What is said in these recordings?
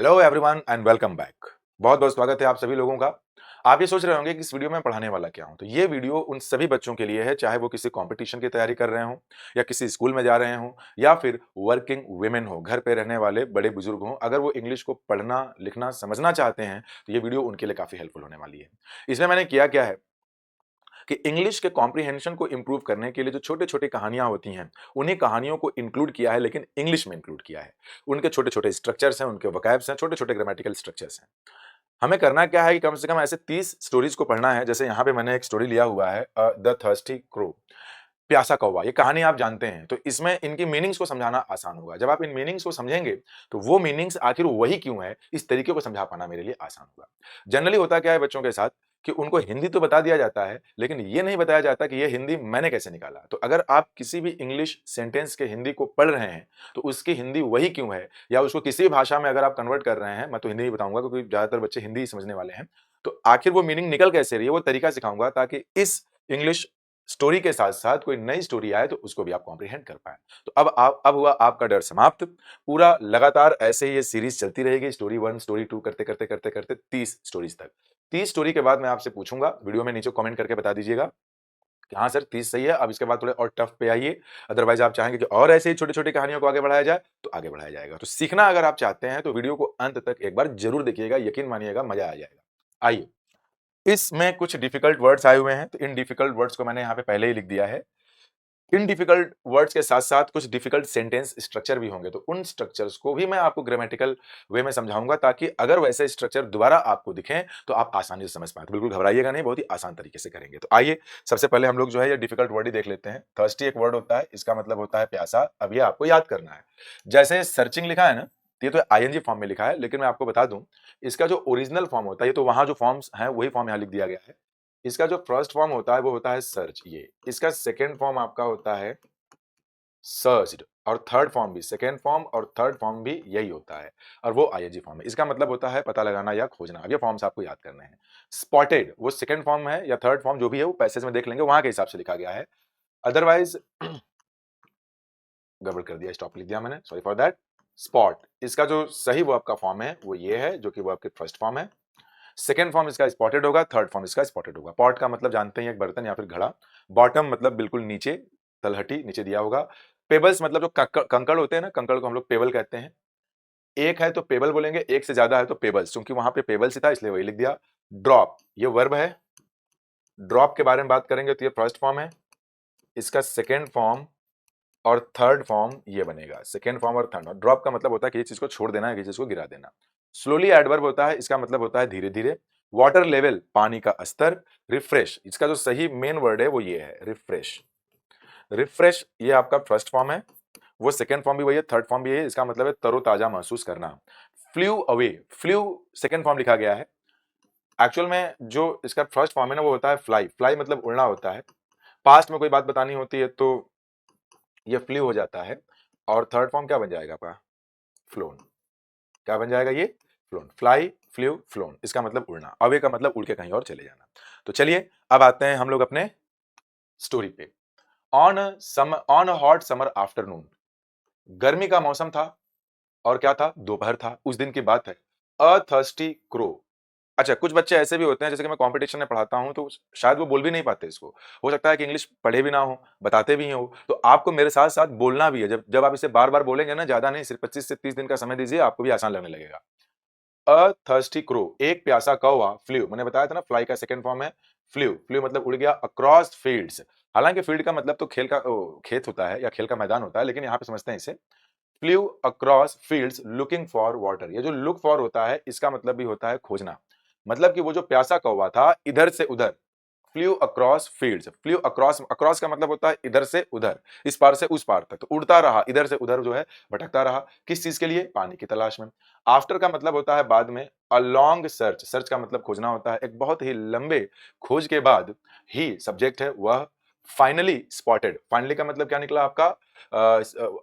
Hello everyone and welcome back. बहुत बहुत स्वागत है आप सभी लोगों का। आप ये सोच रहे होंगे कि इस वीडियो में पढ़ाने वाला क्या हूं, तो ये वीडियो उन सभी बच्चों के लिए है, चाहे वो किसी कंपटीशन की तैयारी कर रहे हों या किसी स्कूल में जा रहे हों या फिर वर्किंग वुमेन हो, घर पे रहने वाले बड़े बुजुर्ग हों। अगर वो इंग्लिश को पढ़ना लिखना समझना चाहते हैं तो ये वीडियो उनके लिए काफी हेल्पफुल होने वाली है। इसमें मैंने किया क्या है कि इंग्लिश के कॉम्प्रिहेंशन को इंप्रूव करने के लिए जो छोटे-छोटे कहानियाँ होती हैं, उन्हीं कहानियों को इंक्लूड किया है, लेकिन इंग्लिश में इंक्लूड किया है। उनके छोटे-छोटे स्ट्रक्चर्स हैं, उनके वोकैब्स हैं, छोटे-छोटे ग्रामेटिकल स्ट्रक्चर्स हैं। हमें करना क्या है कि कम से कम ऐसे 30 स्टोरीज़ को पढ़ना है। जैसे यहाँ पे मैंने एक स्टोरी लिया हुआ है, द थर्स्टी क्रो, प्यासा कौवा। ये कहानी आप जानते हैं, तो इसमें इनकी मीनिंग्स को समझाना आसान होगा। जब आप इन मीनिंग्स को समझेंगे, तो वो मीनिंग्स आखिर वही क्यों है, इस तरीके को समझा पाना मेरे लिए आसान होगा। जनरली होता क्या है बच्चों के साथ कि उनको हिंदी तो बता दिया जाता है, लेकिन ये नहीं बताया जाता कि ये हिंदी मैंने कैसे निकाला। तो अगर आप किसी भी इंग्लिश सेंटेंस के हिंदी को पढ़ रहे हैं, तो उसकी हिंदी वही क्यों है, या उसको किसी भी भाषा में अगर आप कन्वर्ट कर रहे हैं, मैं तो हिंदी ही बताऊँगा क्योंकि ज़्यादातर बच्चे हिंदी ही समझने वाले हैं। तो आखिर वो मीनिंग निकल कैसे रही है, वो तरीका सिखाऊँगा ताकि इस इंग्लिश स्टोरी के साथ-साथ कोई नई स्टोरी आए तो उसको भी आप कॉम्प्रिहेंड कर पाएँ। तो अब हुआ आपका डर समाप्त। पूरा लगातार ऐसे ही ये सीरीज़ चलती रहेगी, स्टोरी 1, स्टोरी 2 करते-करते 30 स्टोरीज़ तक। 30 स्टोरी के बाद मैं आपसे पूछूँगा, वीडियो में नीचे कमेंट करके बता दीजिएगा कि हाँ सर 30 सही है, अब इसके बाद थोड़े और टफ पे आइए। अदरवाइज़ आप चाहेंगे कि और ऐसे ही छोटी-छोटी कहानियों को आगे बढ़ाया जाए, तो आगे बढ़ाया जाएगा। तो सीखना अगर आप चाहते हैं तो वीडियो को अंत तक एक बार ज़रूर देखिएगा, यकीन मानिएगा मज़ा आ जाएगा। आइए, इसमें कुछ डिफिकल्ट वर्ड्स आए हुए हैं, तो इन डिफिकल्ट वर्ड्स को मैंने यहाँ पे पहले ही लिख दिया है। इन डिफिकल्ट वर्ड्स के साथ-साथ कुछ डिफिकल्ट सेंटेंस स्ट्रक्चर भी होंगे, तो उन स्ट्रक्चर्स को भी मैं आपको ग्रामेटिकल वे में समझाऊँगा ताकि अगर वैसे स्ट्रक्चर दोबारा आपको दिखें, तो आप आसानी से समझ पाएँ। तो बिल्कुल घबराइएगा नहीं, बहुत ही आसान तरीके से करेंगे। तो आइए, सबसे पहले हम लोग जो है ये डिफिकल्ट वर्ड ही देख लेते हैं। थर्स्टी एक वर्ड होता है, इसका मतलब होता है प्यासा। अब ये आपको याद करना है। जैसे सर्चिंग लिखा है ना, ये तो आईएनजी फॉर्म में लिखा है, लेकिन मैं आपको बता दूँ, इसका जो ओरिजिनल फॉर्म होता है, ये तो वहाँ जो फॉर्म्स हैं, वही फॉर्म यहाँ लिख दिया गया है। इसका जो फर्स्ट फॉर्म होता है, वो होता है सर्च ये। इसका सेकंड फॉर्म आपका होता है सर्च्ड, और थर्ड फॉर्म भी, सेकंड फॉर्म और थर्ड फॉर्म भी यही होता है, और वो आईएनजी फॉर्म है। इसका मतलब होता है पता लगाना या खोजना। अब ये फॉर्म्स आपको याद करने हैं। स्पॉटेड वो सेकंड फॉर्म है या थर्ड फॉर्म जो भी है, वो पैसेज में देख लेंगे, वहां के हिसाब से लिखा गया है। अदरवाइज गड़बड़ कर दिया, स्टॉप लिख दिया मैंने, सॉरी फॉर दैट। स्पॉट इसका जो सही वो आपका फॉर्म है वो ये है, जो कि वो आपके फर्स्ट फॉर्म है। सेकंड फॉर्म इसका स्पॉटेड होगा, थर्ड फॉर्म इसका स्पॉटेड होगा। पॉट का मतलब जानते हैं, एक बर्तन या फिर घड़ा। बॉटम मतलब बिल्कुल नीचे, तलहटी नीचे दिया होगा। पेबल्स मतलब जो कंकड़ होते हैं ना, कंकड़ को हम लोग पेबल कहते हैं। एक है तो पेबल बोलेंगे, एक से ज्यादा है तो पेबल्स, क्योंकि वहां पे पेबल्स ही था इसलिए वही लिख दिया। ड्रॉप ये वर्ब है। ड्रॉप के बारे में बात करेंगे तो ये फर्स्ट फॉर्म है, इसका सेकेंड फॉर्म और थर्ड फॉर्म ये बनेगा। सेकेंड फॉर्म और थर्ड। ड्रॉप का मतलब होता है किसी चीज को छोड़ देना है, किसी चीज को गिरा देना। स्लोली एडवर्ब होता है, इसका मतलब होता है धीरे धीरे। वाटर लेवल पानी का स्तर। रिफ्रेश इसका जो सही मेन वर्ड है वो ये है, रिफ्रेश। रिफ्रेश ये आपका फर्स्ट फॉर्म है, वो सेकंड फॉर्म भी वही है, थर्ड फॉर्म भी है, इसका मतलब है तरोताजा महसूस करना। Flew away, flew second form लिखा गया है। एक्चुअल में जो इसका फर्स्ट फॉर्म है ना, वो होता है फ्लाई। फ्लाई मतलब उड़ना होता है। पास्ट में कोई बात बतानी होती है तो ये फ्ल्यू हो जाता है। और थर्ड फॉर्म क्या बन जाएगा आपका? फ्लोन। क्या बन जाएगा ये? फ्लोन। फ्लाई, फ्ल्यू, फ्लोन, इसका मतलब उड़ना। अवे का मतलब उड़ के कहीं और चले जाना। तो चलिए अब आते हैं हम लोग अपने स्टोरी पे। On a hot summer afternoon, गर्मी का मौसम था और क्या था? दोपहर था। उस दिन की बात है। अ थर्स्टी क्रो। अच्छा, कुछ बच्चे ऐसे भी होते हैं, जैसे कि मैं कॉम्पिटिशन में पढ़ाता हूं, तो शायद वो बोल भी नहीं पाते इसको। हो सकता है कि इंग्लिश पढ़े भी ना हो, बताते भी हो, तो आपको मेरे साथ साथ बोलना भी है। जब जब आप इसे बार बार बोलेंगे ना, ज्यादा नहीं, सिर्फ 25 से 30 दिन का समय दीजिए, आपको भी आसान लगने लगेगा। अ थर्स्टी क्रो, एक प्यासा कौवा। फ्ल्यू मैंने बताया था ना, फ्लाई का सेकंड फॉर्म है फ्ल्यू। फ्ल्यू मतलब उड़ गया। अक्रॉस फील्ड्स, हालांकि फील्ड का मतलब तो खेल का खेत होता है या खेल का मैदान होता है, लेकिन यहाँ पे समझते हैं इसे। Flew across fields looking for water. ये जो लुक फॉर होता है, इसका मतलब भी होता है खोजना। मतलब कि वो जो प्यासा कौवा था, इधर से उधर। Flew across fields. Flew across, across का मतलब होता है इधर से उधर, इस पार से उस पार तक। तो उड़ता रहा, इधर से उधर जो है भटकता रहा। किस चीज के लिए? पानी की तलाश में। आफ्टर का मतलब होता है बाद में। अ लॉन्ग सर्च, सर्च का मतलब खोजना होता है। एक बहुत ही लंबे खोज के बाद ही सब्जेक्ट है वह फाइनली स्पॉटेड। फाइनली का मतलब क्या निकला आपका?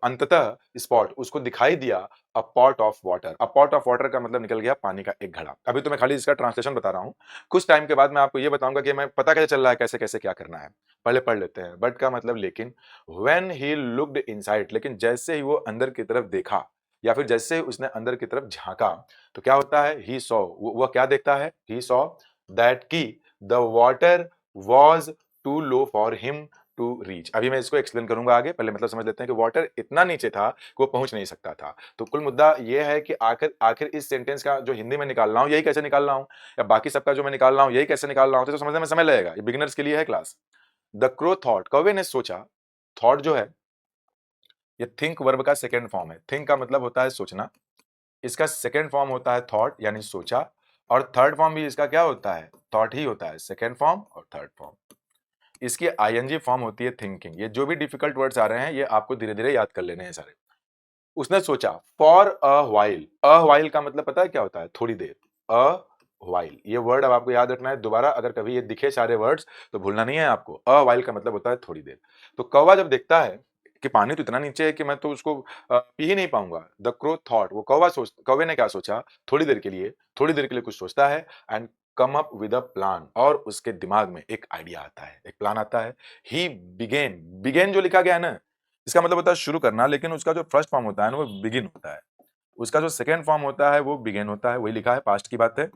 अंततः स्पॉट, उसको दिखाई दिया। अ pot of water. A pot of water का मतलब निकल गया पानी का एक घड़ा। अभी तो मैं खाली इसका ट्रांसलेशन बता रहा हूं। कुछ टाइम के बाद मैं आपको ये बताऊंगा कि मैं पता कैसे चल रहा है, कैसे कैसे क्या करना है। पहले पढ़ लेते हैं। बट का मतलब लेकिन। व्हेन ही लुक्ड इनसाइड, लेकिन जैसे ही वो अंदर की तरफ देखा, या फिर जैसे उसने अंदर की तरफ झांका तो क्या होता है, ही सॉ, वह क्या देखता है, ही सॉ दैट की the water was too low for him to reach. अभी मैं इसको एक्सप्लेन करूंगा आगे, पहले मतलब समझ लेते हैं कि वाटर इतना नीचे था कि वो पहुंच नहीं सकता था। तो कुल मुद्दा ये है कि आखिर आखिर इस सेंटेंस का जो हिंदी में निकाल रहा हूं यही कैसे निकाल रहा हूं, या बाकी सबका जो मैं निकाल रहा हूं यही कैसे निकाल रहा हूं, तो समझने में समय लगेगा, ये बिगिनर्स के लिए है क्लास। द क्रो थॉट, कौवे ने सोचा, थॉट जो है ये थिंक वर्ब का सेकेंड फॉर्म है। थिंक का मतलब होता है सोचना, इसका सेकेंड फॉर्म होता है थॉट यानी सोचा, और थर्ड फॉर्म भी इसका क्या होता है, थॉट ही होता है, सेकेंड फॉर्म और थर्ड फॉर्म। इसकी आईएनजी फॉर्म होती है थिंकिंग। ये जो भी डिफिकल्ट वर्ड्स आ रहे हैं ये आपको धीरे धीरे याद कर लेने हैं सारे। उसने सोचा, for a while, a while का मतलब पता है क्या होता है, थोड़ी देर, अ व्हाइल, ये वर्ड अब आपको याद रखना है। दोबारा अगर कभी ये दिखे सारे वर्ड्स तो भूलना नहीं है आपको, अ व्हाइल का मतलब होता है थोड़ी देर। तो कौवा जब देखता है कि पानी तो इतना नीचे है कि मैं तो उसको पी ही नहीं पाऊंगा, द क्रो थॉट, वो कौवे ने क्या सोचा, थोड़ी देर के लिए, थोड़ी देर के लिए कुछ सोचता है, and come up with a plan, और उसके दिमाग में एक आइडिया आता है, एक प्लान आता है। ही बिगेन, बिगेन जो लिखा गया है ना, इसका मतलब होता है शुरू करना, लेकिन उसका जो फर्स्ट फॉर्म होता है ना वो बिगिन होता है, उसका जो सेकंड फॉर्म होता है वो बिगिन होता है, वही लिखा है, पास्ट की बात है।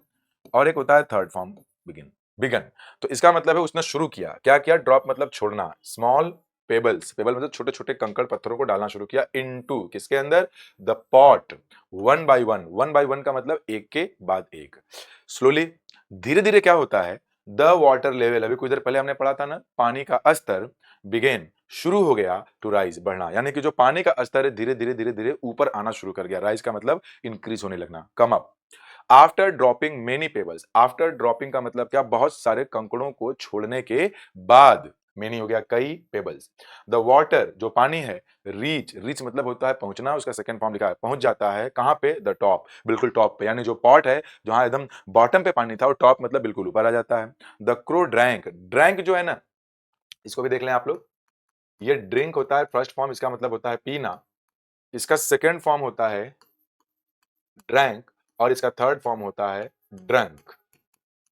और एक होता है थर्ड फॉर्म बिगिन, बिगन। तो इसका मतलब है उसने शुरू किया, क्या किया, ड्रॉप मतलब छोड़ना, स्मॉल पेबल्स, पेबल मतलब छोटे छोटे कंकड़ पत्थरों को डालना शुरू किया, इनटू किसके अंदर, the pot, one by one, one by one का मतलब एक के बाद एक, स्लोली, धीरे धीरे क्या होता है, द वाटर लेवल, अभी कुछ देर पहले हमने पढ़ा था ना, पानी का स्तर, बिगेन शुरू हो गया, टू राइज बढ़ना, यानी कि जो पानी का स्तर है धीरे धीरे धीरे धीरे ऊपर आना शुरू कर गया, राइज का मतलब इंक्रीज होने लगना, come up. After dropping many pebbles, after dropping का मतलब क्या, बहुत सारे कंकड़ों को छोड़ने के बाद, मेनी हो गया कई, पेबल्स, द वाटर जो पानी है, रीच, रीच मतलब होता है पहुंचना, उसका सेकंड फॉर्म लिखा है, पहुंच जाता है कहां पे, द टॉप, बिल्कुल टॉप पे, यानी जो पॉट है जहां एकदम बॉटम पे पानी था वो टॉप मतलब बिल्कुल ऊपर आ जाता है। द क्रो ड्रैंक, ड्रैंक जो है ना, इसको भी देख लें आप लोग, ये ड्रिंक होता है फर्स्ट फॉर्म, इसका मतलब होता है पीना, इसका सेकंड फॉर्म होता है ड्रैंक, और इसका थर्ड फॉर्म होता है ड्रंक,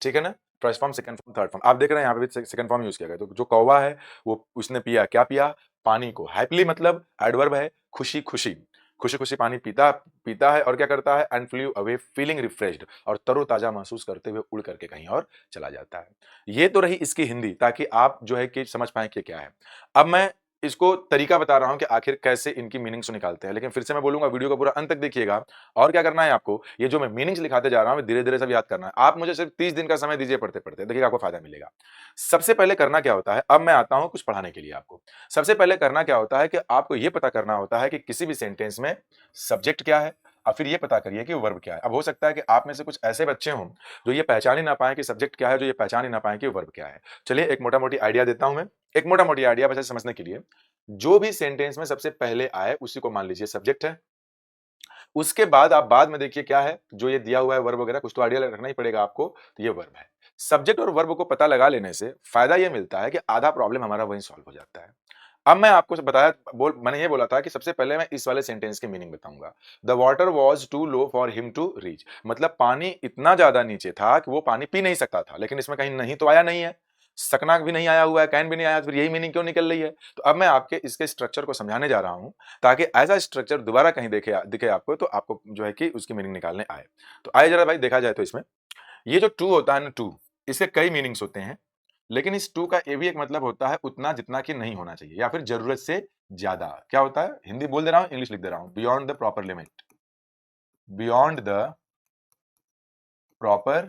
ठीक है ना, first form second form third form, आप देख रहे हैं यहाँ पे भी सेकंड फॉर्म यूज किया गया। तो जो कौवा है वो उसने पिया, क्या पिया, पानी को, हैप्पीली मतलब एडवर्ब है, खुशी खुशी, खुशी खुशी पानी पीता पीता है, और क्या करता है, and flu away feeling refreshed, और तरोताजा महसूस करते हुए उड़ करके कहीं और चला जाता है। ये तो रही इसकी हिंदी, ताकि आप जो है कि समझ पाए कि क्या है। अब मैं इसको तरीका बता रहा हूं कि आखिर कैसे इनकी मीनिंग्स निकालते हैं, लेकिन फिर से मैं बोलूंगा वीडियो का पूरा अंत तक देखिएगा। और क्या करना है आपको, ये जो मैं मीनिंग्स लिखाते जा रहा हूं धीरे धीरे सब याद करना है। आप मुझे सिर्फ 30 दिन का समय दीजिए पढ़ते पढ़ते, देखिएगा आपको फायदा मिलेगा। सबसे पहले करना क्या होता है, अब मैं आता हूं कुछ पढ़ाने के लिए आपको। सबसे पहले करना क्या होता है कि आपको यह पता करना होता है कि किसी भी सेंटेंस में सब्जेक्ट क्या है, और फिर ये पता करिए कि वर्ब क्या है। अब हो सकता है कि आप में से कुछ ऐसे बच्चे हों जो ये पहचान ही ना पाए कि सब्जेक्ट क्या है, जो ये पहचान ही ना पाए कि वर्ब क्या है। चलिए एक मोटा मोटी आइडिया देता हूं मैं, एक मोटा मोटी आइडिया बस समझने के लिए। जो भी सेंटेंस में सबसे पहले आए उसी को मान लीजिए सब्जेक्ट है, उसके बाद आप बाद में देखिए क्या है, जो ये दिया हुआ है वर्ब वगैरह, कुछ तो आइडिया रखना ही पड़ेगा आपको, तो ये वर्ब है। सब्जेक्ट और वर्ब को पता लगा लेने से फायदा ये मिलता है कि आधा प्रॉब्लम हमारा वहीं सॉल्व हो जाता है। अब मैं आपको बताया, मैंने ये बोला था कि सबसे पहले मैं इस वाले सेंटेंस की मीनिंग बताऊंगा। The water was too low for him to reach, मतलब पानी इतना ज्यादा नीचे था कि वो पानी पी नहीं सकता था, लेकिन इसमें कहीं नहीं तो आया नहीं है, सकना भी नहीं आया हुआ है, कैन भी नहीं आया, फिर यही मीनिंग क्यों निकल रही है। तो अब मैं आपके इसके स्ट्रक्चर को समझाने जा रहा हूं, ताकि ऐसा स्ट्रक्चर दोबारा कहीं दिखे आपको, तो आपको जो है कि उसकी मीनिंग निकालने आए। तो आइए जरा भाई देखा जाए तो इसमें ये जो टू होता है ना, टू, इसके कई मीनिंग्स होते हैं, लेकिन इस टू का ये भी एक मतलब होता है उतना जितना कि नहीं होना चाहिए, या फिर जरूरत से ज्यादा। क्या होता है, हिंदी बोल दे रहा हूं, इंग्लिश लिख दे रहा हूं, beyond the proper limit, beyond the proper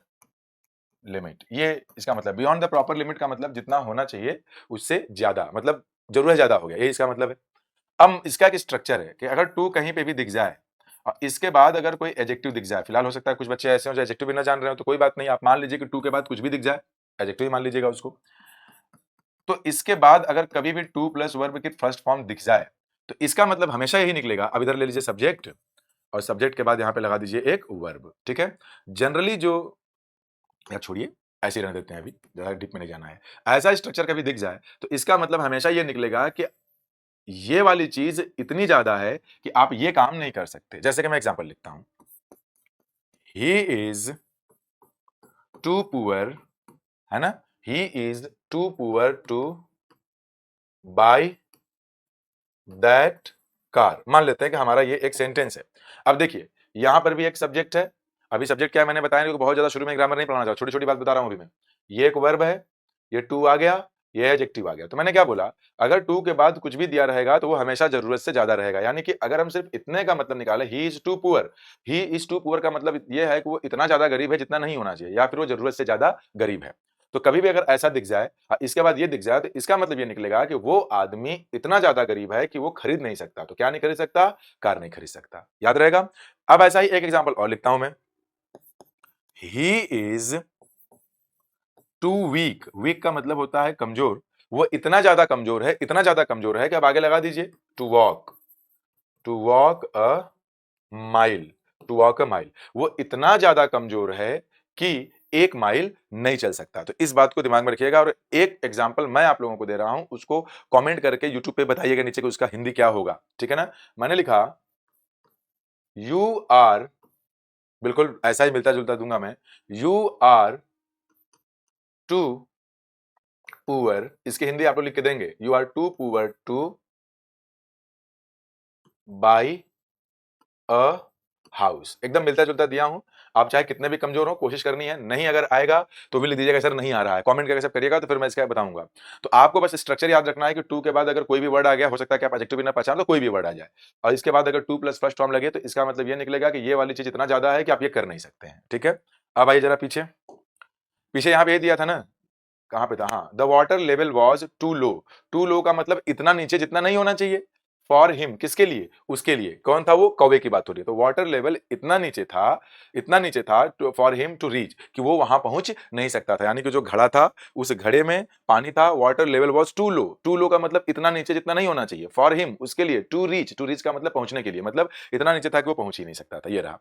limit, ये इसका मतलब, बियॉन्ड द प्रॉपर लिमिट का मतलब जितना होना चाहिए उससे ज्यादा, मतलब जरूरत ज्यादा हो गया, ये इसका मतलब है। अब इसका एक स्ट्रक्चर है कि अगर टू कहीं पे भी दिख जाए और इसके बाद अगर कोई एडजेक्टिव दिख जाए, फिलहाल हो सकता है कुछ बच्चे ऐसे हो जो एडजेक्टिव भी ना जान रहे हो, तो कोई बात नहीं, आप मान लीजिए कि टू के बाद कुछ भी दिख जाए, एडजेक्टिव ही मान लीजिएगा उसको। तो इसके बाद अगर कभी भी टू प्लस वर्ब की फर्स्ट फॉर्म दिख जाए तो इसका मतलब हमेशा यही निकलेगा। अब इधर ले लीजिए सब्जेक्ट, और सब्जेक्ट के बाद यहां पे लगा दीजिए एक वर्ब, ठीक है। जनरली जो, या छोड़िए ऐसे ही रहने देते हैं, अभी ज्यादा डीप में नहीं जाना है। ऐसा स्ट्रक्चर कभी दिख जाए तो इसका मतलब हमेशा ये निकलेगा कि ये वाली चीज इतनी ज्यादा है कि आप ये काम नहीं कर सकते। जैसे कि मैं एग्जांपल लिखता हूं, ही इज टू पुअर, है ना, he is too poor to buy that car. मान लेते हैं कि हमारा ये एक सेंटेंस है। अब देखिए यहां पर भी एक सब्जेक्ट है। अभी सब्जेक्ट क्या है मैंने बताया नहीं, बहुत ज्यादा शुरू में ग्रामर नहीं पढ़ाना चाहता, छोटी छोटी बात बता रहा हूं अभी मैं। ये एक वर्ब है, ये टू आ गया, ये एडजेक्टिव आ गया। तो मैंने क्या बोला, अगर टू के बाद कुछ भी दिया रहेगा तो वो हमेशा जरूरत से ज्यादा रहेगा। यानी कि अगर हम सिर्फ इतने का मतलब निकाले, he is too poor, he is too poor का मतलब ये है कि वो इतना ज्यादा गरीब है जितना नहीं होना चाहिए, या फिर वो जरूरत से ज्यादा गरीब है। तो कभी भी अगर ऐसा दिख जाए, इसके बाद ये दिख जाए, तो इसका मतलब ये निकलेगा कि वो आदमी इतना ज्यादा गरीब है कि वो खरीद नहीं सकता। तो क्या नहीं खरीद सकता, कार नहीं खरीद सकता। याद रहेगा। अब ऐसा ही एक एग्जांपल और लिखता हूं मैं, he is too weak. Weak का मतलब होता है कमजोर। वो इतना ज्यादा कमजोर है, इतना ज्यादा कमजोर है कि अब आगे लगा दीजिए to walk, to walk a mile, to walk a mile. वो इतना ज्यादा कमजोर है कि 1 माइल नहीं चल सकता। तो इस बात को दिमाग में रखिएगा। और एक एग्जांपल मैं आप लोगों को दे रहा हूं, उसको कमेंट करके यूट्यूब पे बताइएगा नीचे कि उसका हिंदी क्या होगा। ठीक है ना। मैंने लिखा यू आर, बिल्कुल ऐसा ही मिलता जुलता दूंगा मैं, यू आर टू पुअर। इसकी हिंदी आप लोग लिख के देंगे, you are too poor to buy a house. एकदम मिलता जुलता दिया हूं। आप चाहे कितने भी कमजोर हो, कोशिश करनी है। नहीं अगर आएगा तो भी लिख दीजिएगा सर नहीं आ रहा है, कमेंट करके सब करिएगा, तो फिर मैं इसका बताऊंगा। तो आपको बस स्ट्रक्चर याद रखना है कि टू के बाद अगर कोई भी वर्ड आ गया, हो सकता है कि आप एडजेक्टिव भी ना पहचान, तो कोई भी वर्ड आ जाए, और इसके बाद अगर टू प्लस फर्स्ट फॉर्म लगे, तो इसका मतलब ये निकलेगा कि ये वाली चीज इतना ज्यादा है कि आप ये कर नहीं सकते हैं। ठीक है। अब आइए जरा पीछे, पीछे यहां पे ये दिया था ना, कहां पे था, हाँ, the water level was too low. Too low का मतलब इतना नीचे जितना नहीं होना चाहिए। फॉर हिम, किसके लिए, उसके लिए। कौन था वो, कौवे की बात हो रही है। तो वाटर लेवल इतना नीचे था, इतना नीचे था फॉर हिम टू रीच, कि वो वहां पहुंच नहीं सकता था। यानी कि जो घड़ा था, उस घड़े में पानी था। Water level was too low, too low का मतलब इतना नीचे जितना नहीं होना चाहिए। फॉर हिम, उसके लिए। टू रीच, टू रीच का मतलब पहुंचने के लिए, मतलब इतना नीचे था कि वो पहुंच ही नहीं सकता था। ये रहा।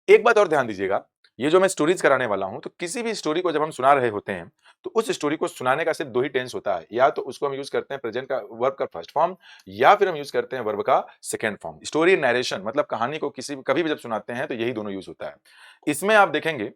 एक बात और ध्यान दीजिएगा, ये जो मैं स्टोरीज कराने वाला हूं, तो किसी भी स्टोरी को जब हम सुना रहे होते हैं, तो उस स्टोरी को सुनाने का सिर्फ 2 ही टेंस होता है। या तो उसको हम यूज करते हैं प्रेजेंट का वर्ब का फर्स्ट फॉर्म, या फिर हम यूज करते हैं वर्ब का सेकंड फॉर्म। स्टोरी नरेशन मतलब कहानी को किसी कभी भी जब सुनाते हैं तो यही दोनों यूज होता है। इसमें आप देखेंगे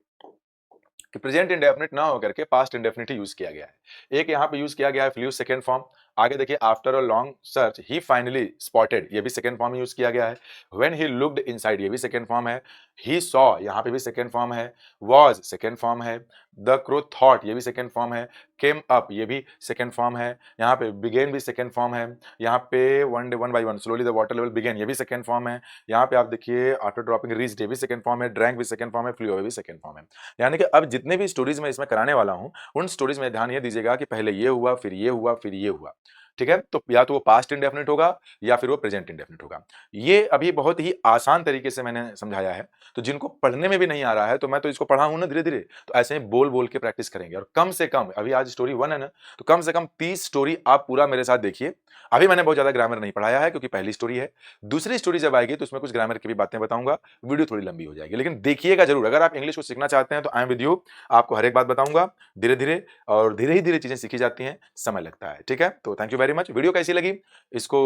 कि प्रेजेंट इंडेफिनिट ना होकर के पास्ट इंडेफिनिट ही यूज किया गया है। एक यहाँ पे यूज किया गया है फ्लू, सेकंड फॉर्म। आगे देखिए, after a long search he finally spotted, ये भी सेकंड फॉर्म यूज किया गया है। व्हेन ही लुक्ड इनसाइड, ये भी सेकंड फॉर्म है। ही सॉ, यहाँ पे भी सेकंड फॉर्म है। वॉज सेकंड फॉर्म है। द क्रो थॉट, ये भी सेकंड फॉर्म है। केम अप, ये भी सेकंड फॉर्म है। यहाँ पे बिगेन भी सेकंड फॉर्म है। यहाँ पे one by one slowly the water level began, ये भी सेकंड फॉर्म है। यहाँ पे आप देखिए आफ्टर ड्रॉपिंग रीच्ड, ये भी सेकंड फॉर्म है। ड्रैंक भी सेकंड फॉर्म है। फ्लू अवे भी सेकंड फॉर्म है। यानी कि अब जितने भी स्टोरीज मैं इसमें कराने वाला हूं, उन स्टोरीज में ध्यान ये दीजिएगा कि पहले ये हुआ, फिर ये हुआ, फिर ये हुआ। ठीक है। तो या तो वो पास्ट इंडेफिनिट होगा, या फिर वो प्रेजेंट इंडेफिनिट होगा। ये अभी बहुत ही आसान तरीके से मैंने समझाया है। तो जिनको पढ़ने में भी नहीं आ रहा है, तो मैं तो इसको पढ़ा हूं ना धीरे धीरे, तो ऐसे ही बोल बोल के प्रैक्टिस करेंगे। और कम से कम, अभी आज स्टोरी 1 है ना, तो कम से कम 30 स्टोरी आप पूरा मेरे साथ देखिए। अभी मैंने बहुत ज्यादा ग्रामर नहीं पढ़ाया है, क्योंकि पहली स्टोरी है। दूसरी स्टोरी जब आएगी तो उसमें कुछ ग्रामर की भी बातें बताऊंगा। वीडियो थोड़ी लंबी हो जाएगी, लेकिन देखिएगा जरूर। अगर आप इंग्लिश को सीखना चाहते हैं तो आई एम विद यू। आपको हर एक बात बताऊंगा धीरे धीरे, और धीरे ही धीरे चीजें सीखी जाती हैं, समय लगता है। ठीक है। तो thank you very much. Video कैसी लगी, इसको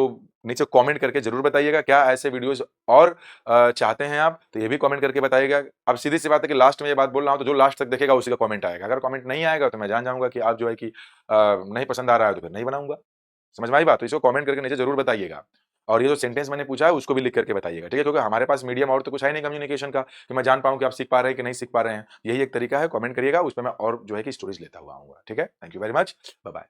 नीचे कमेंट करके जरूर बताइएगा। क्या ऐसे वीडियोस और चाहते हैं आप, तो ये भी कमेंट करके बताइएगा। अब सीधी सी बात है कि लास्ट में ये बात बोल रहा हूं, तो जो लास्ट तक देखेगा उसी का कमेंट आएगा। अगर कमेंट नहीं आएगा तो मैं जान जाऊंगा कि आप जो है कि नहीं पसंद आ रहा है, तो फिर नहीं बनाऊंगा। समझ में आई बात। तो इसको कमेंट करके नीचे जरूर बताइएगा। और ये जो सेंटेंस मैंने पूछा है उसको भी लिख करके बताइएगा। ठीक है। क्योंकि हमारे पास मीडियम और तो कुछ है नहीं कम्युनिकेशन का, कि मैं जान पाऊं कि आप सीख पा रहे हैं कि नहीं सीख पा रहे हैं। यही एक तरीका है, कमेंट करिएगा, उस पर मैं और जो है कि स्टोरीज लेता हुआ आऊंगा। ठीक है। Thank you very much. Bye bye.